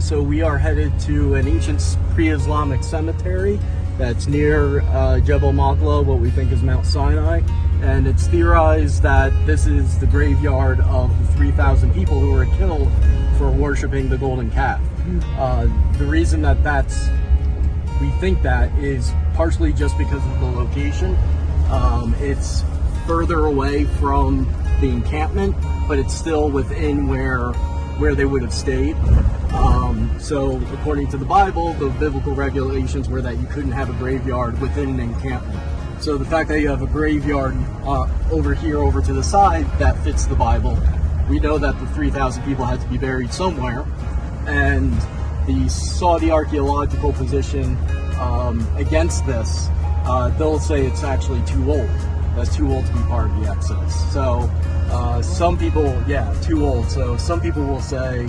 So we are headed to an ancient pre-Islamic cemetery that's near Jebel Makla, what we think is Mount Sinai. And it's theorized that this is the graveyard of the 3,000 people who were killed for worshiping the golden calf. The reason that we think that is partially just because of the location. It's further away from the encampment, but it's still within where they would have stayed. So according to the Bible, the biblical regulations were that you couldn't have a graveyard within an encampment. So the fact that you have a graveyard over here, over to the side, that fits the Bible. We know that the 3,000 people had to be buried somewhere, and the Saudi archaeological position against this, they'll say it's actually too old. That's too old to be part of the Exodus. So some people, too old. So some people will say,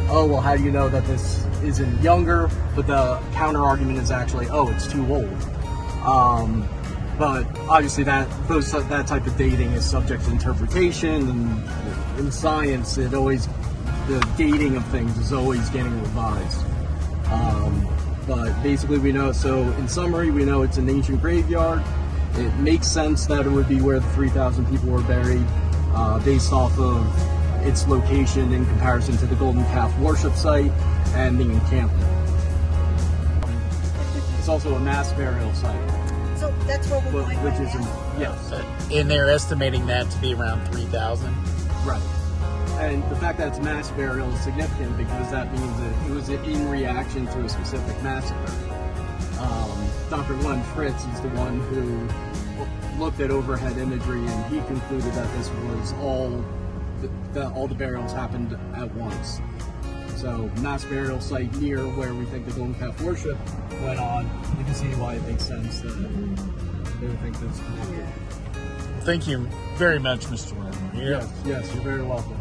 oh, well, how do you know that this isn't younger? But the counter argument is actually, oh, it's too old. But obviously that type of dating is subject to interpretation, and in science, the dating of things is always getting revised. But basically we know, so in summary, we know it's an ancient graveyard. It makes sense that it would be where the 3,000 people were buried, based off of its location in comparison to the golden calf worship site and the encampment. It's also a mass burial site. So that's where we're going right now? Yes. And they're estimating that to be around 3,000. Right. And the fact that it's mass burial is significant because that means that it was in reaction to a specific massacre. Dr. Glenn Fritz is the one who looked at overhead imagery, and he concluded that this was all the burials happened at once. So mass burial site near where we think the golden calf worship went on. You can see why it makes sense that they would think this connected. Thank you very much, Mr. Ryan. Yes, you're very welcome.